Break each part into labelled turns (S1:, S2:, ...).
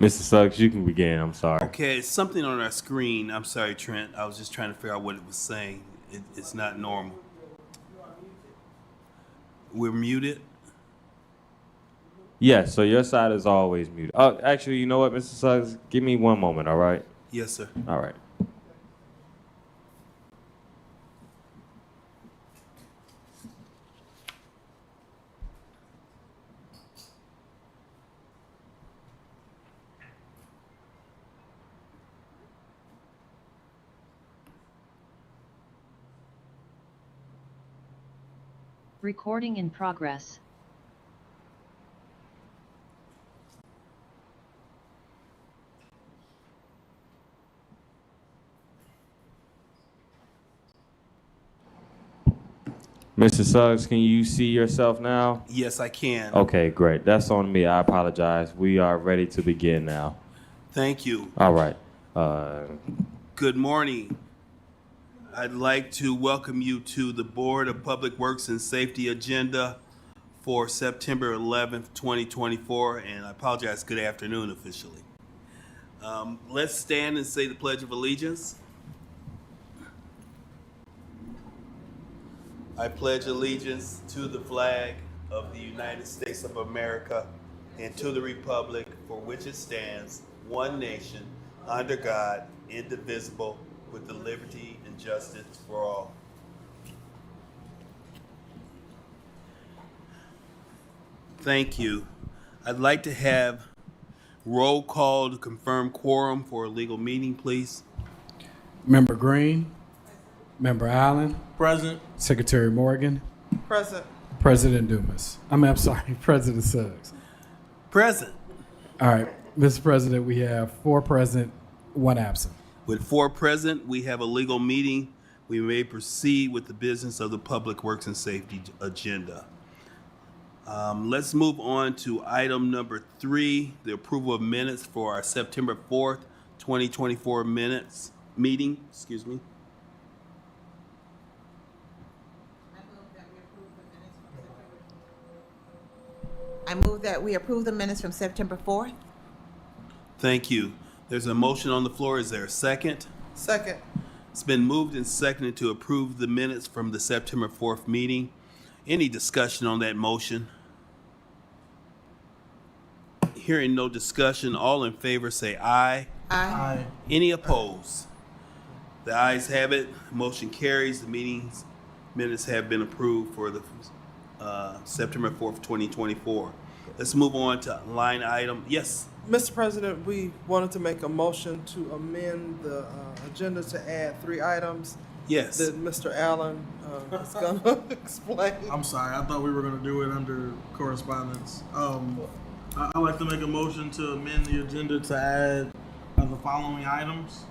S1: Mr. Suggs, you can begin. I'm sorry.
S2: Okay, it's something on our screen. I'm sorry, Trent. I was just trying to figure out what it was saying. It's not normal. We're muted.
S1: Yes, so your side is always muted. Oh, actually, you know what, Mr. Suggs? Give me one moment, all right?
S2: Yes, sir.
S1: All right.
S3: Recording in progress.
S1: Mr. Suggs, can you see yourself now?
S2: Yes, I can.
S1: Okay, great. That's on me. I apologize. We are ready to begin now.
S2: Thank you.
S1: All right.
S2: Good morning. I'd like to welcome you to the Board of Public Works and Safety agenda for September 11th, 2024, and I apologize, good afternoon officially. Let's stand and say the Pledge of Allegiance. I pledge allegiance to the flag of the United States of America and to the republic for which it stands, one nation, under God, indivisible, with the liberty and justice for all. Thank you. I'd like to have roll call to confirm quorum for a legal meeting, please.
S4: Member Green, Member Allen,
S2: Present.
S4: Secretary Morgan,
S5: Present.
S4: President Dumas. I'm sorry, President Suggs.
S2: Present.
S4: All right, Mr. President, we have 4 present, 1 absent.
S2: With 4 present, we have a legal meeting. We may proceed with the business of the Public Works and Safety agenda. Let's move on to item number 3, the approval of minutes for our September 4th, 2024 meeting. Excuse me.
S5: I move that we approve the minutes from September 4th.
S2: Thank you. There's a motion on the floor. Is there a second?
S5: Second.
S2: It's been moved and seconded to approve the minutes from the September 4th meeting. Any discussion on that motion? Hearing no discussion, all in favor say aye.
S5: Aye.
S2: Any opposed? The ayes have it. Motion carries. The meeting's minutes have been approved for the September 4th, 2024. Let's move on to line item. Yes.
S6: Mr. President, we wanted to make a motion to amend the agenda to add 3 items
S2: Yes.
S6: that Mr. Allen is going to explain.
S7: I'm sorry, I thought we were going to do it under correspondence. I'd like to make a motion to amend the agenda to add the following items.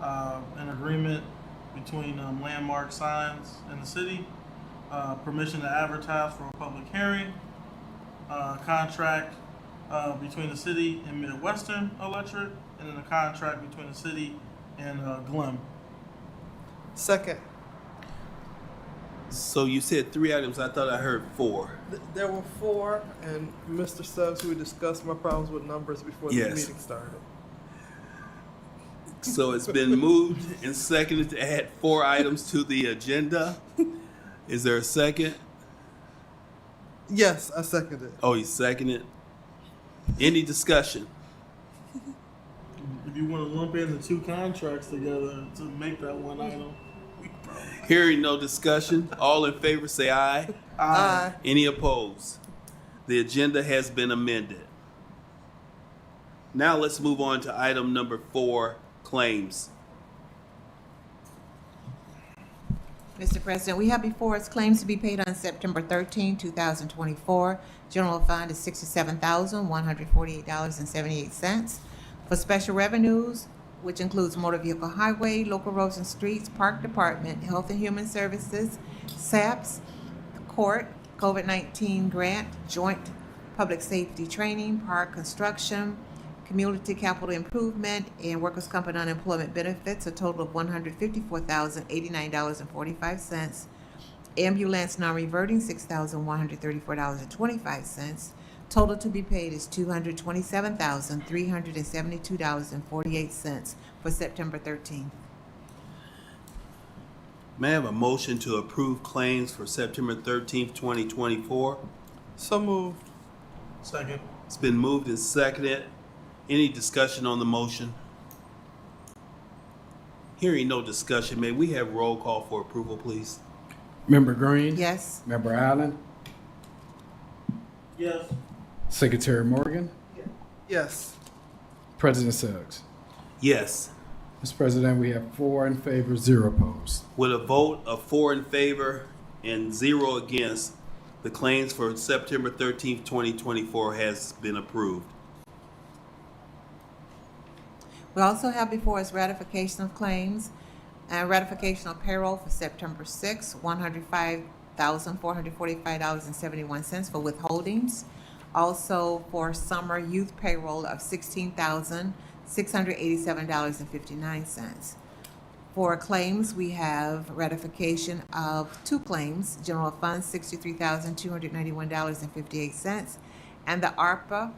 S7: An agreement between Landmark Signs and the city, permission to advertise for a public hearing, contract between the city and Midwestern Electric, and then a contract between the city and Glim.
S6: Second,
S2: So you said 3 items. I thought I heard 4.
S6: there were 4, and Mr. Suggs, we discussed my problems with numbers before the
S2: Yes.
S6: meeting started.
S2: So it's been moved and seconded to add 4 items to the agenda. Is there a second?
S6: Yes, I seconded.
S2: Oh, you seconded. Any discussion?
S7: If you want to lump in the 2 contracts together to make that one item.
S2: Hearing no discussion, all in favor say aye.
S6: Aye.
S2: Any opposed? The agenda has been amended. Now let's move on to item number 4, claims.
S5: Mr. President, we have before us claims to be paid on September 13, 2024. General fund is $67,148.78. For special revenues, which includes motor vehicle highway, local roads and streets, park department, health and human services, SAPS, the court, COVID-19 grant, joint public safety training, park construction, community capital improvement, and workers' comp and unemployment benefits, a total of $154,089.45. Ambulance non-reverting, $6,134.25. Total to be paid is $227,372.48 for September 13th.
S2: May I have a motion to approve claims for September 13th, 2024?
S6: So moved.
S7: Second.
S2: It's been moved and seconded. Any discussion on the motion? Hearing no discussion, may we have roll call for approval, please?
S4: Member Green?
S5: Yes.
S4: Member Allen?
S7: Yes.
S4: Secretary Morgan?
S6: Yes.
S4: President Suggs?
S2: Yes.
S4: Mr. President, we have 4 in favor, 0 opposed.
S2: With a vote of 4 in favor and 0 against, the claims for September 13th, 2024 has been approved.
S5: We also have before us ratification of claims and ratification of payroll for September 6th, $105,445.71 for withholdings. Also for summer youth payroll of $16,687.59. For claims, we have ratification of 2 claims, general fund $63,291.58, and the ARPA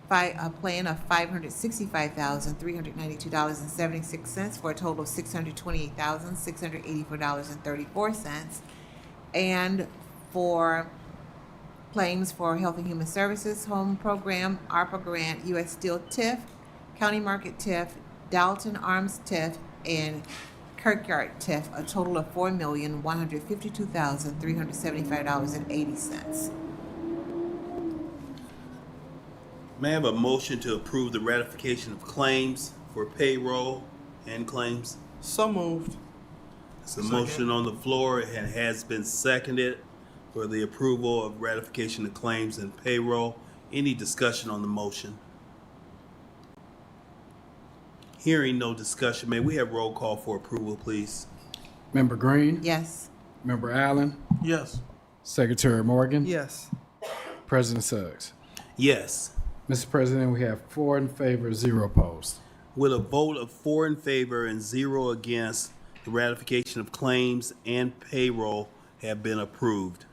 S5: plan of $565,392.76 for a total of $628,684.34. And for claims for Health and Human Services Home Program, ARPA grant, U.S. Steel TIF, County Market TIF, Dalton Arms TIF, and Kirkyard TIF, a total of $4,152,375.80.
S2: May I have a motion to approve the ratification of claims for payroll and claims?
S6: So moved.
S2: It's a motion on the floor and has been seconded for the approval of ratification of claims and payroll. Any discussion on the motion? Hearing no discussion, may we have roll call for approval, please?
S4: Member Green?
S5: Yes.
S4: Member Allen?
S7: Yes.
S4: Secretary Morgan?
S6: Yes.
S4: President Suggs?
S2: Yes.
S4: Mr. President, we have 4 in favor, 0 opposed.
S2: With a vote of 4 in favor and 0 against, the ratification of claims and payroll have been approved.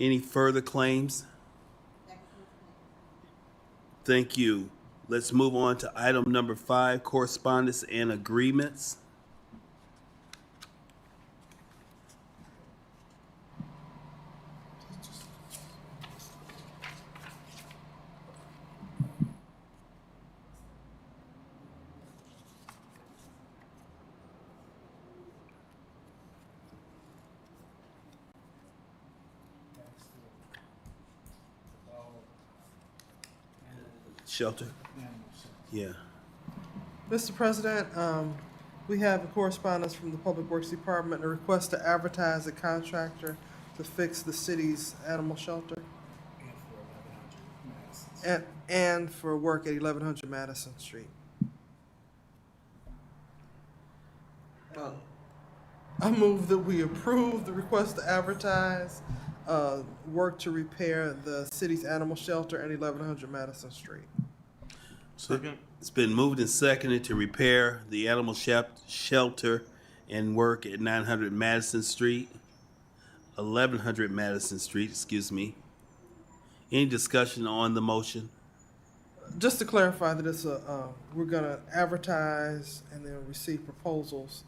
S2: Any further claims? Thank you. Let's move on to item number 5, correspondence and agreements. Shelter? Yeah.
S6: Mr. President, we have a correspondence from the Public Works Department, a request to advertise a contractor to fix the city's animal shelter and for work at 1100 Madison Street. I move that we approve the request to advertise work to repair the city's animal shelter at 1100 Madison Street.
S7: Second.
S2: It's been moved and seconded to repair the animal shelter and work at 900 Madison Street, 1100 Madison Street, excuse me. Any discussion on the motion?
S6: Just to clarify that it's we're gonna advertise and then receive proposals,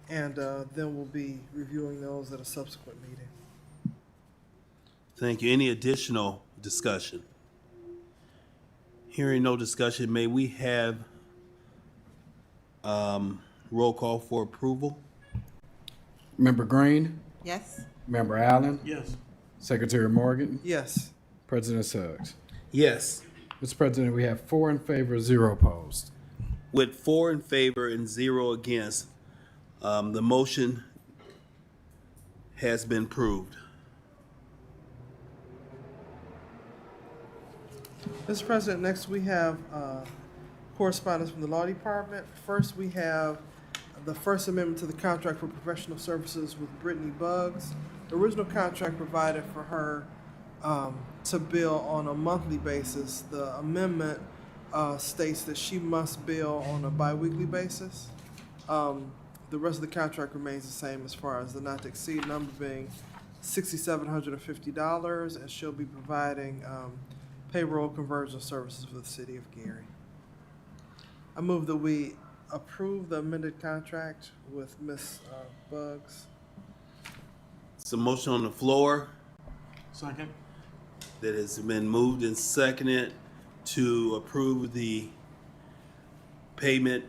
S6: and then we'll be reviewing those at a subsequent meeting.
S2: Thank you. Any additional discussion? Hearing no discussion, may we have roll call for approval?
S4: Member Green?
S5: Yes.
S4: Member Allen?
S7: Yes.
S4: Secretary Morgan?
S6: Yes.
S4: President Suggs?
S2: Yes.
S4: Mr. President, we have 4 in favor, 0 opposed.
S2: With 4 in favor and 0 against, the motion has been approved.
S6: Mr. President, next we have correspondence from the Law Department. First, we have the First Amendment to the contract for professional services with Brittany Buggs. The original contract provided for her to bill on a monthly basis. The amendment states that she must bill on a biweekly basis. The rest of the contract remains the same as far as the not to exceed number being $6,750, and she'll be providing payroll conversion services for the city of Gary. I move that we approve the amended contract with Ms. Buggs.
S2: It's a motion on the floor
S7: Second.
S2: that has been moved and seconded to approve the payment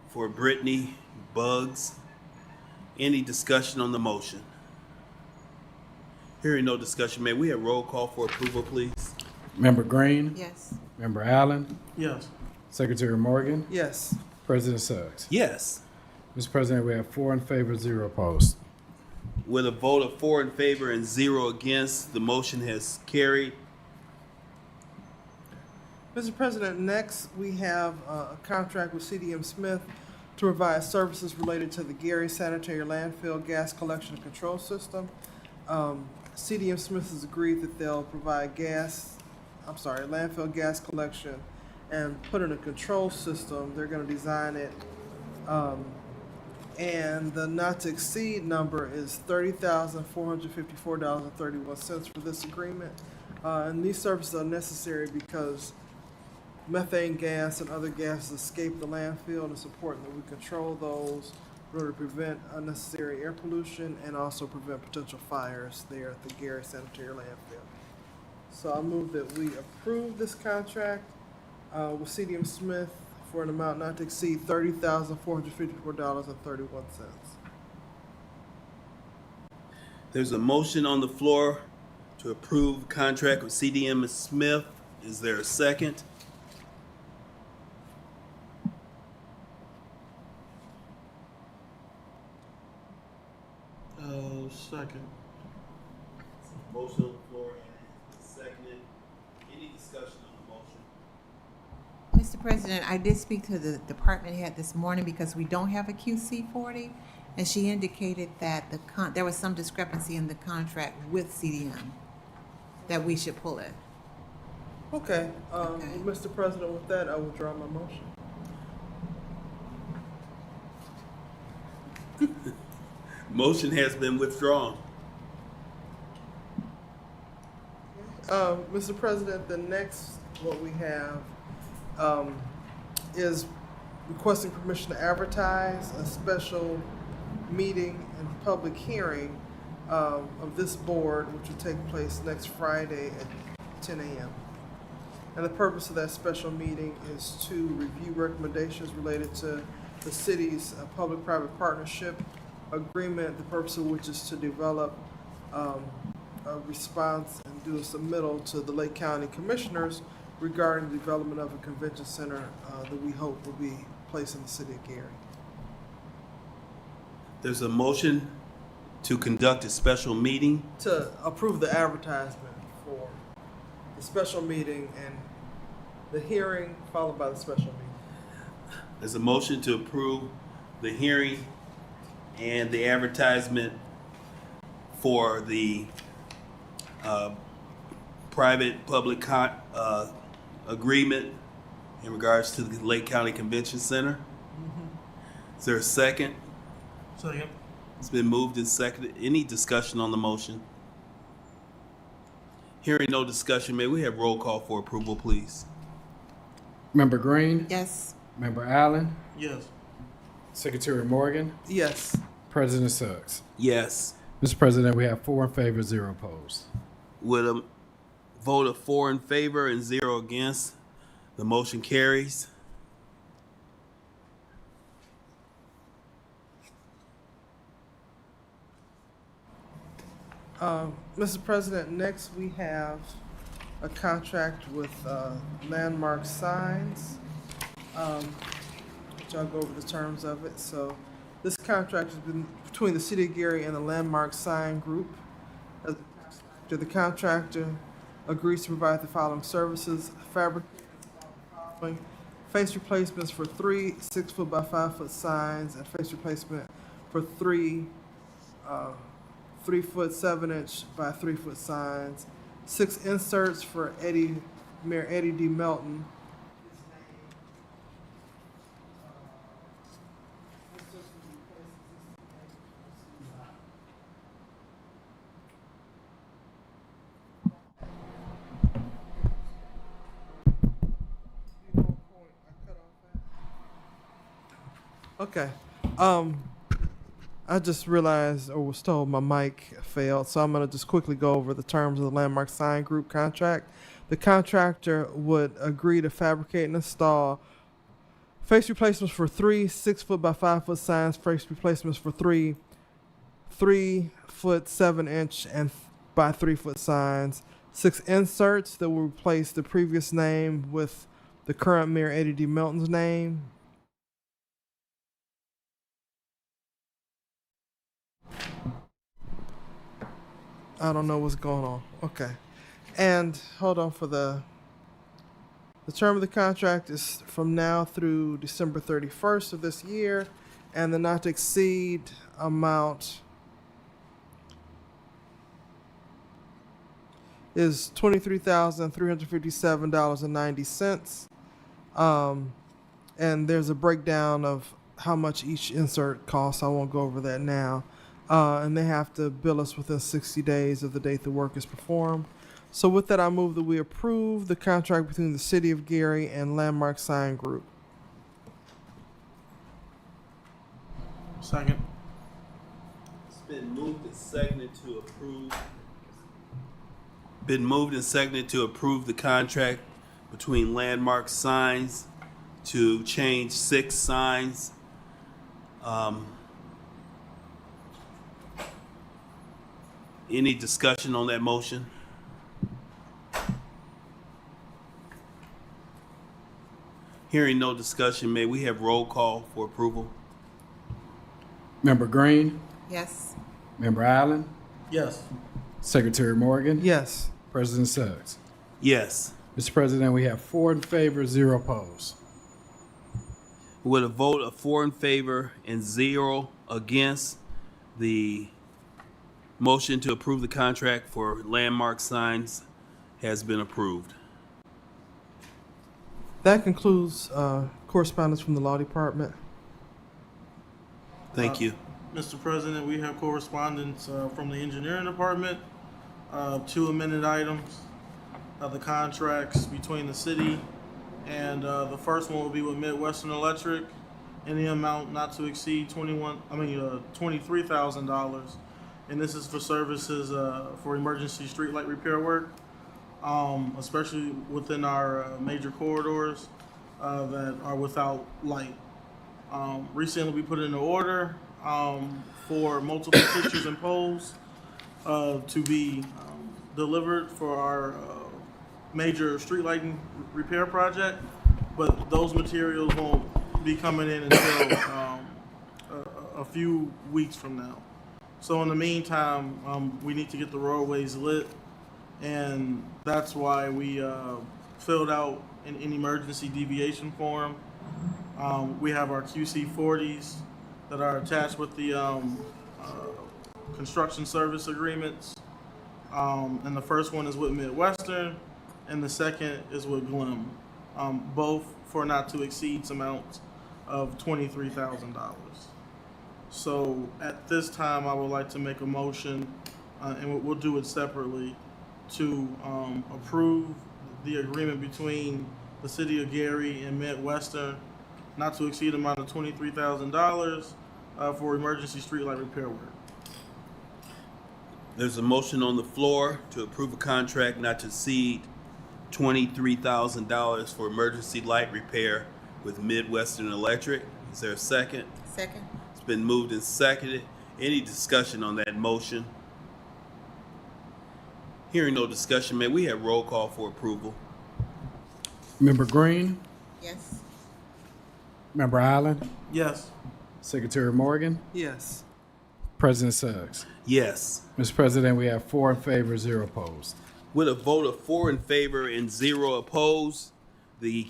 S2: for Brittany Buggs. Any discussion on the motion? Hearing no discussion, may we have roll call for approval, please?
S4: Member Green,
S5: Yes.
S4: Member Allen,
S7: Yes.
S4: Secretary Morgan,
S6: Yes.
S4: President Suggs.
S2: Yes.
S4: Mr. President, we have 4 in favor, 0 opposed.
S2: With a vote of 4 in favor and 0 against, the motion has carried.
S6: Mr. President, next we have a contract with CDM Smith to provide services related to the Gary Sanitary Landfill Gas Collection and Control System. CDM Smith has agreed that they'll provide landfill gas collection and put in a control system. They're going to design it. And the not to exceed number is $30,454.31 for this agreement. And these services are necessary because methane gas and other gases escape the landfill, and it's important that we control those in order to prevent unnecessary air pollution and also prevent potential fires there at the Gary Sanitary Landfill. So I move that we approve this contract with CDM Smith for an amount not to exceed $30,454.31.
S2: There's a motion on the floor to approve contract with CDM Smith. Is there a second?
S7: Second.
S2: Motion on the floor and seconded. Any discussion on the motion?
S5: Mr. President, I did speak to the department head this morning because we don't have a QC40, and she indicated that there was some discrepancy in the contract with CDM, that we should pull it.
S6: Okay,
S5: Okay.
S6: Mr. President, with that, I will draw my motion.
S2: Motion has been withdrawn.
S6: Mr. President, the next, what we have, is requesting permission to advertise a special meeting and public hearing, of this board, which will take place next Friday at 10 a.m. And the purpose of that special meeting is to review recommendations related to the city's public-private partnership agreement, the purpose of which is to develop a response and do a submittal to the Lake County Commissioners regarding the development of a convention center that we hope will be placed in the city of Gary.
S2: There's a motion to conduct a special meeting.
S6: To approve the advertisement for the special meeting and the hearing followed by the special meeting.
S2: There's a motion to approve the hearing and the advertisement for the private-public agreement in regards to the Lake County Convention Center. Is there a second?
S7: Second.
S2: It's been moved and seconded. Any discussion on the motion? Hearing no discussion, may we have roll call for approval, please?
S4: Member Green,
S5: Yes.
S4: Member Allen,
S7: Yes.
S4: Secretary Morgan,
S6: Yes.
S4: President Suggs.
S2: Yes.
S4: Mr. President, we have 4 in favor, 0 opposed.
S2: With a vote of 4 in favor and 0 against, the motion carries.
S6: Mr. President, next we have a contract with Landmark Signs. Which I'll go over the terms of it. So this contract has been between the City of Gary and the Landmark Sign Group. The contractor agrees to provide the following services: face replacements for 3 6-foot by 5-foot signs, and face replacement for 3 3-foot 7-inch by 3-foot signs, 6 inserts for Mayor Eddie D. Melton. Okay. I just realized or was told my mic failed, so I'm going to just quickly go over the terms of the Landmark Sign Group contract. The contractor would agree to fabricate and install face replacements for 3 6-foot by 5-foot signs, face replacements for 3 foot 7-inch and by 3-foot signs, 6 inserts that will replace the previous name with the current Mayor Eddie D. Milton's name. I don't know what's going on. Okay. And hold on for the term of the contract is from now through December 31st of this year, and the not to exceed amount is $23,357.90. And there's a breakdown of how much each insert costs. I won't go over that now. And they have to bill us within 60 days of the date the work is performed. So with that, I move that we approve the contract between the City of Gary and Landmark Sign Group.
S7: Second.
S2: It's been moved and seconded to approve. Been moved and seconded to approve the contract between Landmark Signs to change 6 signs. Any discussion on that motion? Hearing no discussion, may we have roll call for approval?
S4: Member Green,
S5: Yes.
S4: Member Allen,
S7: Yes.
S4: Secretary Morgan,
S6: Yes.
S4: President Suggs.
S2: Yes.
S4: Mr. President, we have 4 in favor, 0 opposed.
S2: With a vote of 4 in favor and 0 against, the motion to approve the contract for Landmark Signs has been approved.
S6: That concludes correspondence from the Law Department.
S2: Thank you.
S7: Mr. President, we have correspondence from the engineering department, 2 amended items of the contracts between the city and the first one will be with Midwestern Electric in the amount not to exceed $23,000, and this is for services for emergency streetlight repair work, especially within our major corridors that are without light. Recently, we put in an order for multiple fixtures and poles to be delivered for our major street lighting repair project, but those materials won't be coming in until a few weeks from now. So in the meantime, we need to get the roadways lit, and that's why we filled out an emergency deviation form. We have our QC40s that are attached with the construction service agreements. And the first one is with Midwestern, and the second is with Glim, both for not to exceed amounts of $23,000. So at this time, I would like to make a motion, and we'll do it separately, to approve the agreement between the City of Gary and Midwestern not to exceed amount of $23,000 for emergency streetlight repair work.
S2: There's a motion on the floor to approve a contract not to exceed $23,000 for emergency light repair with Midwestern Electric. Is there a second?
S5: Second.
S2: It's been moved and seconded. Any discussion on that motion? Hearing no discussion, may we have roll call for approval?
S4: Member Green,
S5: Yes.
S4: Member Allen,
S7: Yes.
S4: Secretary Morgan,
S6: Yes.
S4: President Suggs.
S2: Yes.
S4: Mr. President, we have 4 in favor, 0 opposed.
S2: With a vote of 4 in favor and 0 opposed, the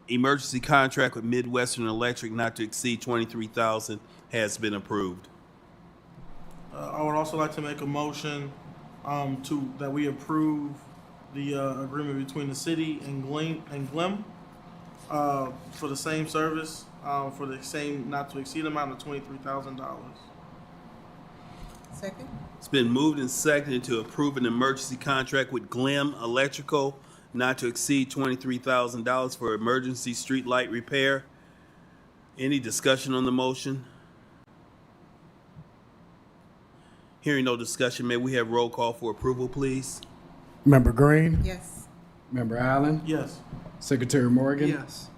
S2: emergency contract with Midwestern Electric not to exceed $23,000 has been approved.
S7: I would also like to make a motion that we approve the agreement between the city and Glim for the same service for the same not to exceed amount of $23,000.
S5: Second.
S2: It's been moved and seconded to approve an emergency contract with Glim Electrical not to exceed $23,000 for emergency street light repair. Any discussion on the motion? Hearing no discussion, may we have roll call for approval, please?
S4: Member Green,
S5: Yes.
S4: Member Allen,
S7: Yes.
S4: Secretary Morgan,
S6: Yes.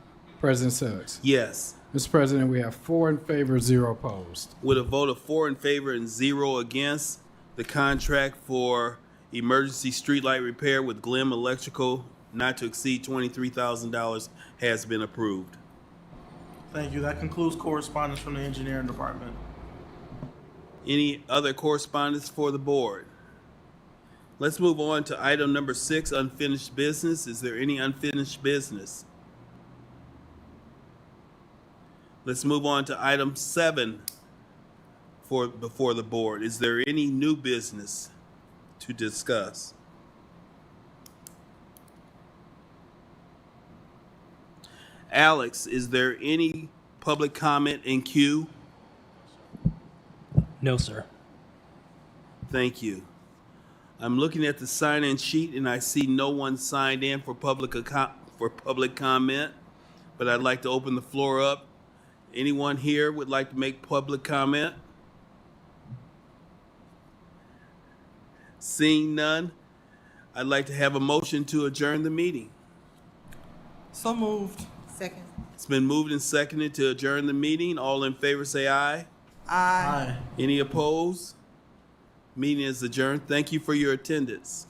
S4: President Suggs.
S2: Yes.
S4: Mr. President, we have 4 in favor, 0 opposed.
S2: With a vote of 4 in favor and 0 against, the contract for emergency streetlight repair with Glim Electrical not to exceed $23,000 has been approved.
S7: Thank you. That concludes correspondence from the engineering department.
S2: Any other correspondence for the board? Let's move on to item number 6, unfinished business. Is there any unfinished business? Let's move on to item 7 before the board. Is there any new business to discuss? Alex, is there any public comment in queue?
S8: No, sir.
S2: Thank you. I'm looking at the sign-in sheet and I see no one signed in for public comment, but I'd like to open the floor up. Anyone here would like to make public comment? Seeing none, I'd like to have a motion to adjourn the meeting.
S6: So moved.
S5: Second.
S2: It's been moved and seconded to adjourn the meeting. All in favor say aye.
S6: Aye.
S7: Aye.
S2: Any opposed? Meeting is adjourned. Thank you for your attendance.